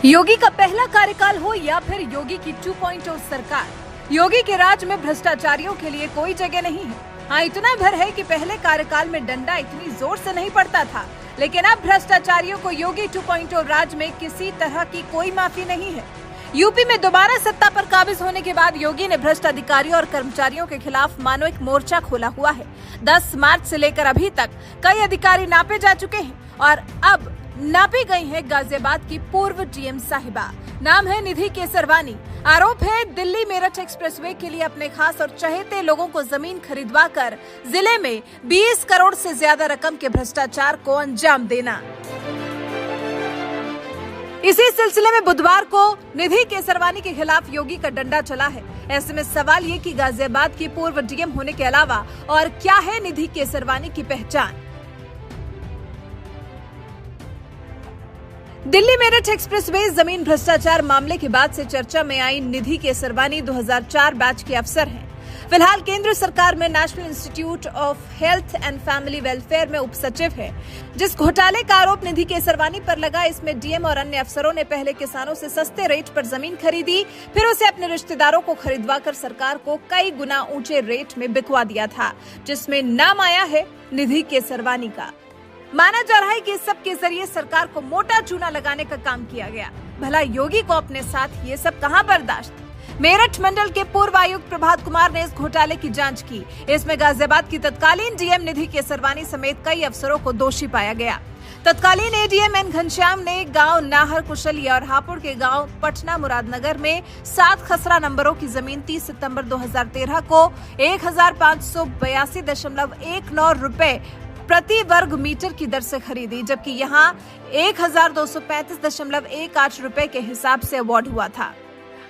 योगी का पहला कार्यकाल हो या फिर योगी की 2.0 सरकार, योगी के राज में भ्रष्टाचारियों के लिए कोई जगह नहीं है। हाँ, इतना भर है कि पहले कार्यकाल में डंडा इतनी जोर से नहीं पड़ता था, लेकिन अब भ्रष्टाचारियों को योगी 2.0 राज में किसी तरह की कोई माफी नहीं है। यूपी में दोबारा सत्ता पर काबिज होने के बाद योगी ने भ्रष्ट अधिकारियों और कर्मचारियों के खिलाफ मानो एक मोर्चा खोला हुआ है। 10 मार्च से लेकर अभी तक कई अधिकारी नापे जा चुके हैं और अब नापी गई है गाजियाबाद की पूर्व डीएम साहिबा। नाम है निधि केसरवानी। आरोप है दिल्ली मेरठ एक्सप्रेसवे के लिए अपने खास और चहेते लोगों को जमीन खरीदवा कर जिले में 20 करोड़ से ज्यादा रकम के भ्रष्टाचार को अंजाम देना। इसी सिलसिले में बुधवार को निधि केसरवानी के खिलाफ योगी का डंडा चला है। ऐसे में सवाल ये कि गाजियाबाद की पूर्व डीएम होने के अलावा और क्या है निधि केसरवानी की पहचान। दिल्ली मेरठ एक्सप्रेसवे जमीन भ्रष्टाचार मामले के बाद से चर्चा में आई निधि केसरवानी 2004 बैच के अफसर हैं। फिलहाल केंद्र सरकार में national institute of health and family welfare में उप सचिव है। जिस घोटाले का आरोप निधि केसरवानी पर लगा, इसमें डीएम और अन्य अफसरों ने पहले किसानों से सस्ते रेट पर जमीन खरीदी, फिर उसे अपने रिश्तेदारों को खरीदवा कर सरकार को कई गुना ऊंचे रेट में बिकवा दिया था, जिसमें नाम आया है निधि केसरवानी का। माना जा रहा है कि इस सब के जरिए सरकार को मोटा चूना लगाने का काम किया गया। भला योगी को अपने साथ ये सब कहां बर्दाश्त। मेरठ मंडल के पूर्व आयुक्त प्रभात कुमार ने इस घोटाले की जांच की। इसमें गाजियाबाद की तत्कालीन डीएम निधि केसरवानी समेत कई अफसरों को दोषी पाया गया। तत्कालीन एडीएम एन घनश्याम ने गांव नाहर कुशलिया और हापुड़ के गांव पटना मुरादनगर में 7 खसरा नंबरों की जमीन 30 सितंबर 2013 को 1582.19 रुपए प्रति वर्ग मीटर की दर से खरीदी, जबकि यहां 1235.18 रुपए के हिसाब से अवार्ड हुआ था।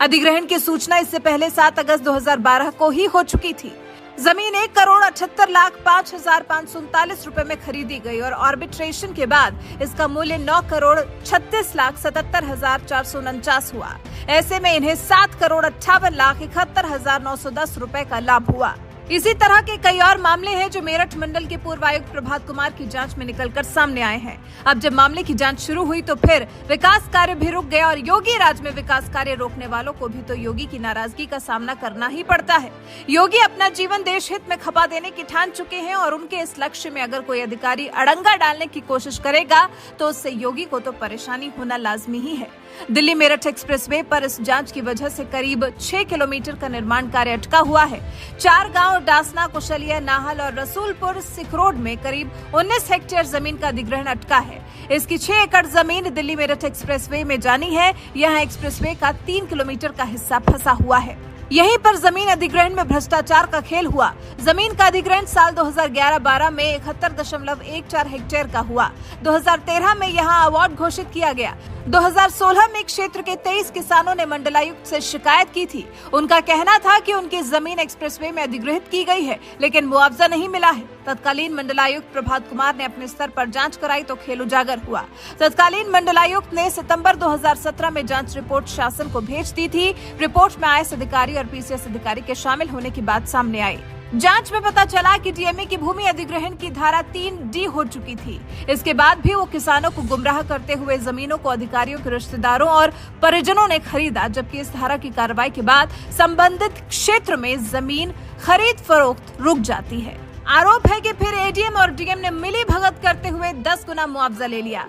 अधिग्रहण की सूचना इससे पहले 7 अगस्त 2012 को ही हो चुकी थी। जमीन 1,78,05,539 रुपए में खरीदी गई और आर्बिट्रेशन के बाद इसका मूल्य 9,36,77,449 हुआ। ऐसे में इन्हें 7,58,71,910 रुपए का लाभ हुआ। इसी तरह के कई और मामले हैं जो मेरठ मंडल के पूर्व आयुक्त प्रभात कुमार की जांच में निकलकर सामने आए हैं। अब जब मामले की जांच शुरू हुई तो फिर विकास कार्य भी रुक गया और योगी राज में विकास कार्य रोकने वालों को भी तो योगी की नाराजगी का सामना करना ही पड़ता है। योगी अपना जीवन देश हित में खपा देने की ठान चुके हैं और उनके इस लक्ष्य में अगर कोई अधिकारी अड़ंगा डालने की कोशिश करेगा तो उससे योगी को तो परेशानी होना लाजमी ही है। दिल्ली मेरठ एक्सप्रेसवे पर इस जांच की वजह से करीब 6 किलोमीटर का निर्माण कार्य अटका हुआ है। 4 गांव डासना, कुशलिया, नाहल और रसूलपुर सिखरोड में करीब 19 हेक्टेयर जमीन का अधिग्रहण अटका है। इसकी 6 एकड़ जमीन दिल्ली मेरठ एक्सप्रेसवे में जानी है। यहाँ एक्सप्रेसवे का 3 किलोमीटर का हिस्सा फंसा हुआ है। यहीं पर जमीन अधिग्रहण में भ्रष्टाचार का खेल हुआ। जमीन का अधिग्रहण साल 2011-12 में 71.14 हेक्टेयर का हुआ। 2013 में यहां अवार्ड घोषित किया गया। 2016 में क्षेत्र के 23 किसानों ने मंडलायुक्त से शिकायत की थी। उनका कहना था कि उनकी जमीन एक्सप्रेसवे में अधिग्रहित की गई है, लेकिन मुआवजा नहीं मिला है। तत्कालीन मंडलायुक्त प्रभात कुमार ने अपने स्तर पर जांच कराई तो खेल उजागर हुआ। तत्कालीन मंडलायुक्त ने सितंबर 2017 में जांच रिपोर्ट शासन को भेज दी थी। रिपोर्ट में आईएएस अधिकारी और पीसीएस अधिकारी के शामिल होने की बात सामने आई। जांच में पता चला कि डीएमए की भूमि अधिग्रहण की धारा 3D हो चुकी थी। इसके बाद भी वो किसानों को गुमराह करते हुए जमीनों को अधिकारियों के रिश्तेदारों और परिजनों ने खरीदा, जबकि इस धारा की कार्रवाई के बाद संबंधित क्षेत्र में जमीन खरीद फरोख्त रुक जाती है। आरोप है कि फिर एडीएम और डीएम ने मिली भगत करते हुए 10 गुना मुआवजा ले लिया।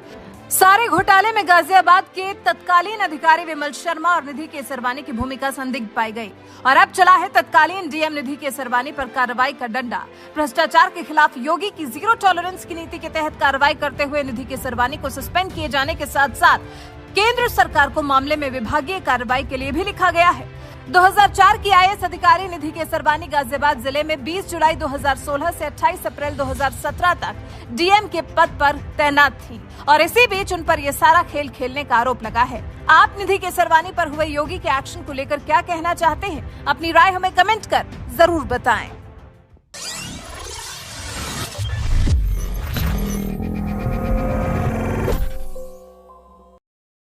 सारे घोटाले में गाजियाबाद के तत्कालीन अधिकारी विमल शर्मा और निधि केसरवानी की भूमिका संदिग्ध पाई गई और अब चला है तत्कालीन डीएम निधि केसरवानी पर कार्रवाई का डंडा। भ्रष्टाचार के खिलाफ योगी की जीरो टॉलरेंस की नीति के तहत कार्रवाई करते हुए निधि केसरवानी को सस्पेंड किए जाने के साथ साथ केंद्र सरकार को मामले में विभागीय कार्रवाई के लिए भी लिखा गया है। 2004 की आईएएस अधिकारी निधि केसरवानी गाजियाबाद जिले में 20 जुलाई 2016 से 28 अप्रैल 2017 तक डीएम के पद पर तैनात थी और इसी बीच उन पर यह सारा खेल खेलने का आरोप लगा है। आप निधि केसरवानी पर हुए योगी के एक्शन को लेकर क्या कहना चाहते हैं? अपनी राय हमें कमेंट कर जरूर बताएं।